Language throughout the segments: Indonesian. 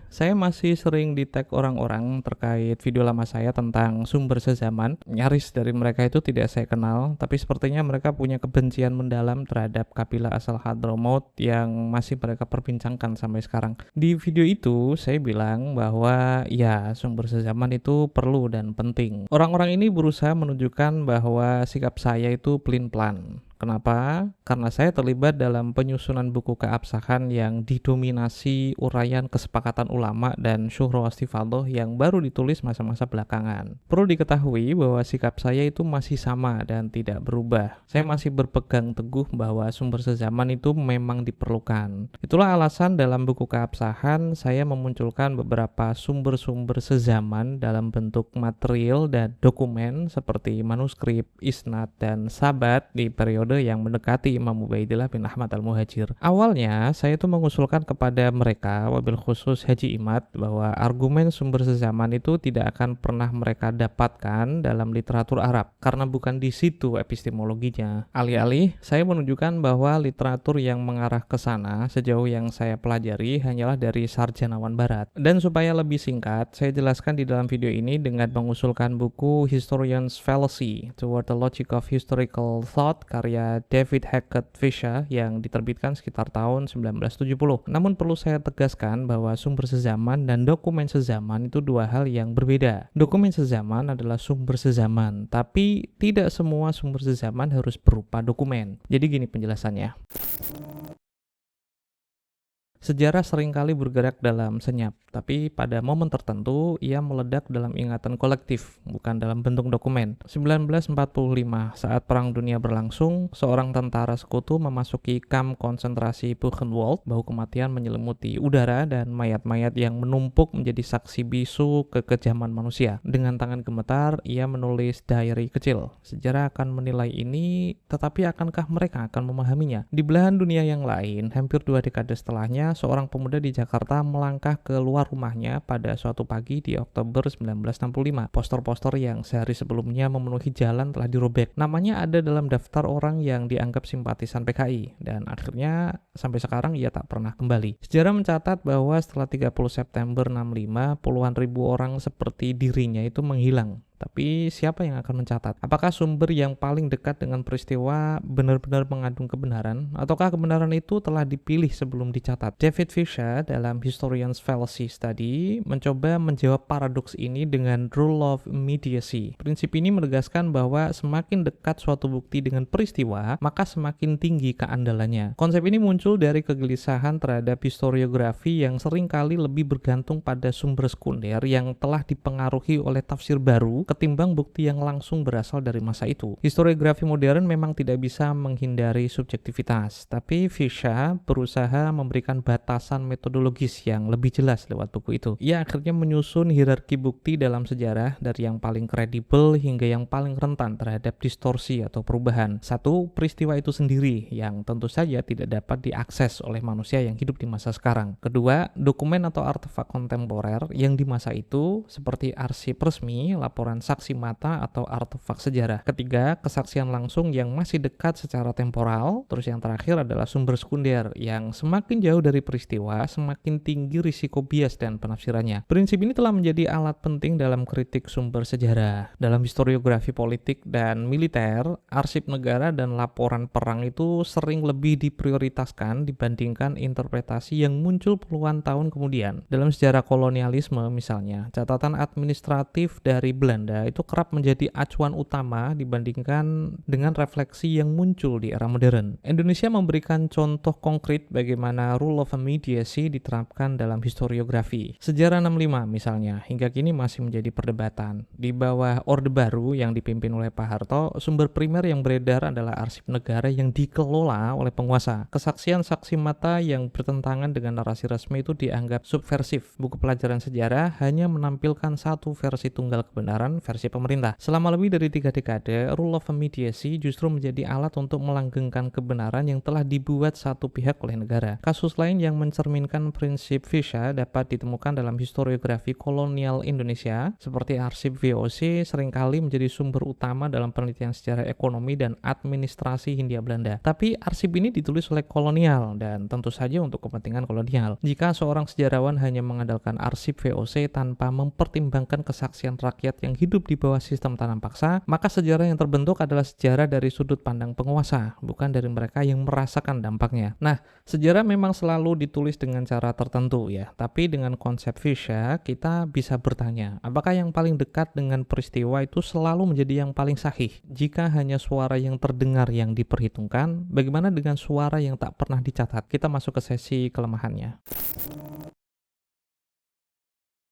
saya masih sering di-tag orang-orang terkait video lama saya tentang sumber sezaman. Nyaris dari mereka itu tidak saya kenal, tapi sepertinya mereka punya kebencian mendalam terhadap kabilah asal Hadramaut yang masih mereka perbincangkan sampai sekarang. Di video itu, saya bilang bahwa ya, sumber sezaman itu perlu dan penting. Orang-orang ini berusaha menunjukkan bahwa sikap saya itu pelin-pelan. Kenapa? Karena saya terlibat dalam penyusunan buku keabsahan yang didominasi uraian kesepakatan ulama dan syuhro istifadoh yang baru ditulis masa-masa belakangan. Perlu diketahui bahwa sikap saya itu masih sama dan tidak berubah. Saya masih berpegang teguh bahwa sumber sezaman itu memang diperlukan. Itulah alasan dalam buku keabsahan saya memunculkan beberapa sumber-sumber sezaman dalam bentuk material dan dokumen seperti manuskrip, isnad, dan sabat di periode yang mendekati Imam Ubaidillah bin Ahmad al-Muhajir. Awalnya, saya itu mengusulkan kepada mereka, wabil khusus Haji Imad, bahwa argumen sumber sezaman itu tidak akan pernah mereka dapatkan dalam literatur Arab, karena bukan di situ epistemologinya. Alih-alih, saya menunjukkan bahwa literatur yang mengarah ke sana, sejauh yang saya pelajari, hanyalah dari sarjanawan barat. Dan supaya lebih singkat, saya jelaskan di dalam video ini dengan mengusulkan buku Historian's Fallacy Toward the Logic of Historical Thought karya David Hackett Fisher yang diterbitkan sekitar tahun 1970. Namun perlu saya tegaskan bahwa sumber sezaman dan dokumen sezaman itu dua hal yang berbeda. Dokumen sezaman adalah sumber sezaman, tapi tidak semua sumber sezaman harus berupa dokumen. Jadi gini penjelasannya. Sejarah seringkali bergerak dalam senyap, tapi pada momen tertentu ia meledak dalam ingatan kolektif, bukan dalam bentuk dokumen. 1945, saat Perang Dunia berlangsung, seorang tentara sekutu memasuki kamp konsentrasi Buchenwald, bau kematian menyelimuti udara dan mayat-mayat yang menumpuk menjadi saksi bisu kekejaman manusia. Dengan tangan gemetar, ia menulis diary kecil. Sejarah akan menilai ini, tetapi akankah mereka akan memahaminya? Di belahan dunia yang lain, hampir 2 dekade setelahnya, seorang pemuda di Jakarta melangkah keluar rumahnya pada suatu pagi di Oktober 1965. Poster-poster yang sehari sebelumnya memenuhi jalan telah dirobek. Namanya ada dalam daftar orang yang dianggap simpatisan PKI, dan akhirnya sampai sekarang ia tak pernah kembali. Sejarah mencatat bahwa setelah 30 September 65, puluhan ribu orang seperti dirinya itu menghilang. Tapi siapa yang akan mencatat? Apakah sumber yang paling dekat dengan peristiwa benar-benar mengandung kebenaran? Ataukah kebenaran itu telah dipilih sebelum dicatat? David Fisher dalam Historian's Fallacy Study mencoba menjawab paradoks ini dengan rule of immediacy. Prinsip ini menegaskan bahwa semakin dekat suatu bukti dengan peristiwa, maka semakin tinggi keandalannya. Konsep ini muncul dari kegelisahan terhadap historiografi yang seringkali lebih bergantung pada sumber sekunder yang telah dipengaruhi oleh tafsir baru ketimbang bukti yang langsung berasal dari masa itu. Historiografi modern memang tidak bisa menghindari subjektivitas, tapi Fisher berusaha memberikan batasan metodologis yang lebih jelas lewat buku itu. Ia akhirnya menyusun hierarki bukti dalam sejarah dari yang paling kredibel hingga yang paling rentan terhadap distorsi atau perubahan. Satu, peristiwa itu sendiri yang tentu saja tidak dapat diakses oleh manusia yang hidup di masa sekarang. Kedua, dokumen atau artefak kontemporer yang di masa itu seperti arsip resmi, laporan saksi mata atau artefak sejarah. Ketiga, kesaksian langsung yang masih dekat secara temporal. Terus yang terakhir adalah sumber sekunder yang semakin jauh dari peristiwa, semakin tinggi risiko bias dan penafsirannya. Prinsip ini telah menjadi alat penting dalam kritik sumber sejarah. Dalam historiografi politik dan militer, arsip negara dan laporan perang itu sering lebih diprioritaskan dibandingkan interpretasi yang muncul puluhan tahun kemudian. Dalam sejarah kolonialisme misalnya, catatan administratif dari Belanda itu kerap menjadi acuan utama dibandingkan dengan refleksi yang muncul di era modern. Indonesia memberikan contoh konkret bagaimana rule of immediacy diterapkan dalam historiografi. Sejarah 65 misalnya, hingga kini masih menjadi perdebatan. Di bawah Orde Baru yang dipimpin oleh Pak Harto, sumber primer yang beredar adalah arsip negara yang dikelola oleh penguasa. Kesaksian saksi mata yang bertentangan dengan narasi resmi itu dianggap subversif. Buku pelajaran sejarah hanya menampilkan satu versi tunggal kebenaran dengan versi pemerintah. Selama lebih dari 3 dekade, rule of mediasi justru menjadi alat untuk melanggengkan kebenaran yang telah dibuat satu pihak oleh negara. Kasus lain yang mencerminkan prinsip Fisher dapat ditemukan dalam historiografi kolonial Indonesia, seperti arsip VOC seringkali menjadi sumber utama dalam penelitian sejarah ekonomi dan administrasi Hindia Belanda. Tapi arsip ini ditulis oleh kolonial dan tentu saja untuk kepentingan kolonial. Jika seorang sejarawan hanya mengandalkan arsip VOC tanpa mempertimbangkan kesaksian rakyat yang hidup di bawah sistem tanam paksa, maka sejarah yang terbentuk adalah sejarah dari sudut pandang penguasa, bukan dari mereka yang merasakan dampaknya. Nah, sejarah memang selalu ditulis dengan cara tertentu ya, tapi dengan konsep Fisher kita bisa bertanya, apakah yang paling dekat dengan peristiwa itu selalu menjadi yang paling sahih? Jika hanya suara yang terdengar yang diperhitungkan, bagaimana dengan suara yang tak pernah dicatat? Kita masuk ke sesi kelemahannya.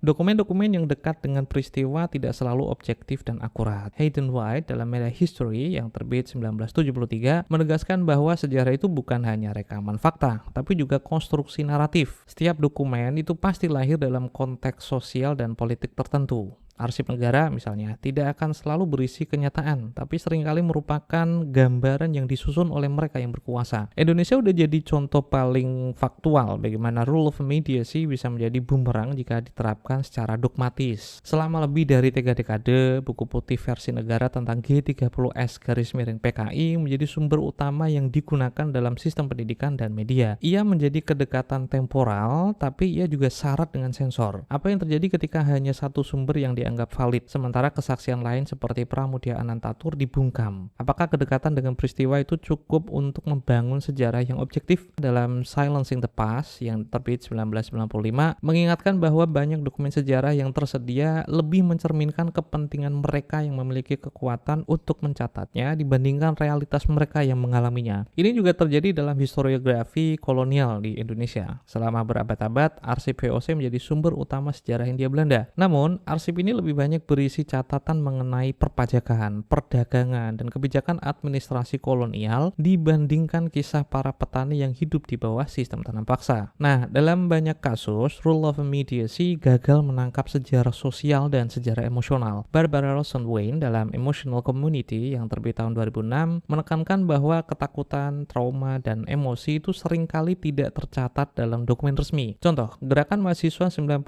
Dokumen-dokumen yang dekat dengan peristiwa tidak selalu objektif dan akurat. Hayden White dalam Meta History yang terbit 1973 menegaskan bahwa sejarah itu bukan hanya rekaman fakta, tapi juga konstruksi naratif. Setiap dokumen itu pasti lahir dalam konteks sosial dan politik tertentu. Arsip negara misalnya tidak akan selalu berisi kenyataan, tapi seringkali merupakan gambaran yang disusun oleh mereka yang berkuasa. Indonesia udah jadi contoh paling faktual bagaimana rule of mediasi bisa menjadi bumerang jika diterapkan secara dogmatis. Selama lebih dari 3 dekade, buku putih versi negara tentang G30S-PKI menjadi sumber utama yang digunakan dalam sistem pendidikan dan media. Ia menjadi kedekatan temporal, tapi ia juga syarat dengan sensor. Apa yang terjadi ketika hanya satu sumber yang dianggap valid, sementara kesaksian lain seperti Pramudia Anantatur dibungkam? Apakah kedekatan dengan peristiwa itu cukup untuk membangun sejarah yang objektif? Dalam Silencing the Past yang terbit 1995, mengingatkan bahwa banyak dokumen sejarah yang tersedia lebih mencerminkan kepentingan mereka yang memiliki kekuatan untuk mencatatnya dibandingkan realitas mereka yang mengalaminya. Ini juga terjadi dalam historiografi kolonial di Indonesia. Selama berabad-abad, arsip VOC menjadi sumber utama sejarah Hindia Belanda. Namun, arsip ini lebih banyak berisi catatan mengenai perpajakan, perdagangan, dan kebijakan administrasi kolonial dibandingkan kisah para petani yang hidup di bawah sistem tanam paksa. Nah, dalam banyak kasus, rule of mediasi gagal menangkap sejarah sosial dan sejarah emosional. Barbara Rosen-Wayne dalam Emotional Community yang terbit tahun 2006 menekankan bahwa ketakutan, trauma, dan emosi itu seringkali tidak tercatat dalam dokumen resmi. Contoh, gerakan mahasiswa 98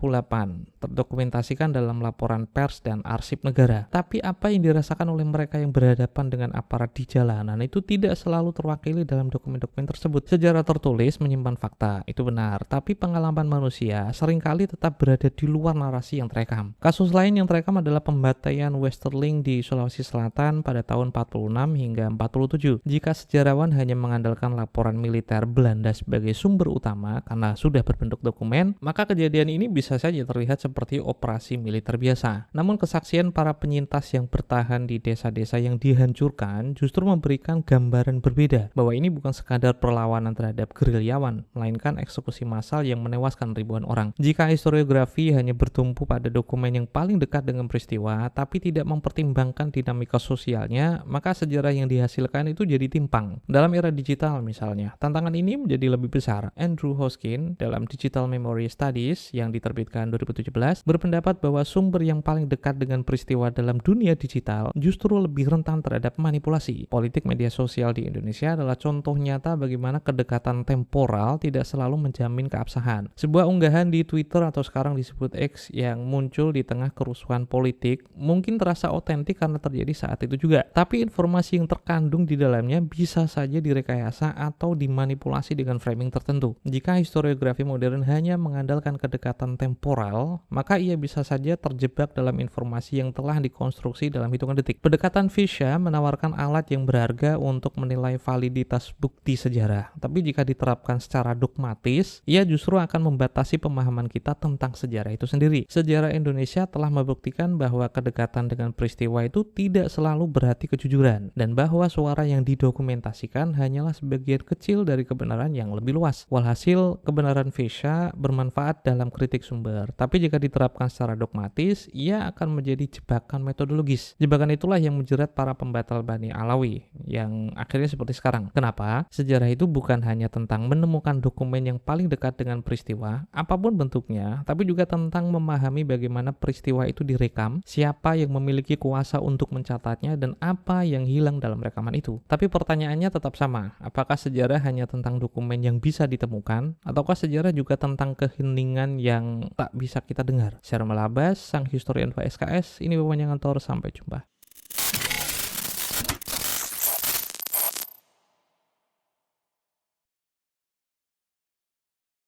terdokumentasikan dalam laporan pers dan arsip negara. Tapi apa yang dirasakan oleh mereka yang berhadapan dengan aparat di jalanan itu tidak selalu terwakili dalam dokumen-dokumen tersebut. Sejarah tertulis menyimpan fakta, itu benar, tapi pengalaman manusia seringkali tetap berada di luar narasi yang terekam. Kasus lain yang terekam adalah pembantaian Westerling di Sulawesi Selatan pada tahun 46 hingga 47. Jika sejarawan hanya mengandalkan laporan militer Belanda sebagai sumber utama karena sudah berbentuk dokumen, maka kejadian ini bisa saja terlihat seperti operasi militer biasa. Namun kesaksian para penyintas yang bertahan di desa-desa yang dihancurkan justru memberikan gambaran berbeda, bahwa ini bukan sekadar perlawanan terhadap gerilyawan, melainkan eksekusi massal yang menewaskan ribuan orang. Jika historiografi hanya bertumpu pada dokumen yang paling dekat dengan peristiwa, tapi tidak mempertimbangkan dinamika sosialnya, maka sejarah yang dihasilkan itu jadi timpang. Dalam era digital misalnya, tantangan ini menjadi lebih besar. Andrew Hoskin dalam Digital Memory Studies yang diterbitkan 2017 berpendapat bahwa sumber yang paling dekat dengan peristiwa dalam dunia digital justru lebih rentan terhadap manipulasi. Politik media sosial di Indonesia adalah contoh nyata bagaimana kedekatan temporal tidak selalu menjamin keabsahan. Sebuah unggahan di Twitter atau sekarang disebut X yang muncul di tengah kerusuhan politik mungkin terasa otentik karena terjadi saat itu juga. Tapi informasi yang terkandung di dalamnya bisa saja direkayasa atau dimanipulasi dengan framing tertentu. Jika historiografi modern hanya mengandalkan kedekatan temporal, maka ia bisa saja terjebak dalam informasi yang telah dikonstruksi dalam hitungan detik. Pendekatan Fisher menawarkan alat yang berharga untuk menilai validitas bukti sejarah. Tapi jika diterapkan secara dogmatis, ia justru akan membatasi pemahaman kita tentang sejarah itu sendiri. Sejarah Indonesia telah membuktikan bahwa kedekatan dengan peristiwa itu tidak selalu berarti kejujuran, dan bahwa suara yang didokumentasikan hanyalah sebagian kecil dari kebenaran yang lebih luas. Walhasil, kebenaran Fisher bermanfaat dalam kritik sumber, tapi jika diterapkan secara dogmatis, ia akan menjadi jebakan metodologis. Jebakan itulah yang menjerat para pembatal Bani Alawi, yang akhirnya seperti sekarang. Kenapa? Sejarah itu bukan hanya tentang menemukan dokumen yang paling dekat dengan peristiwa, apapun bentuknya, tapi juga tentang memahami bagaimana peristiwa itu direkam, siapa yang memiliki kuasa untuk mencatatnya, dan apa yang hilang dalam rekaman itu. Tapi pertanyaannya tetap sama, apakah sejarah hanya tentang dokumen yang bisa ditemukan, ataukah sejarah juga tentang keheningan yang tak bisa kita dengar? Secara melabas, sang historian SKS, ini Bapak Ngantor, sampai jumpa.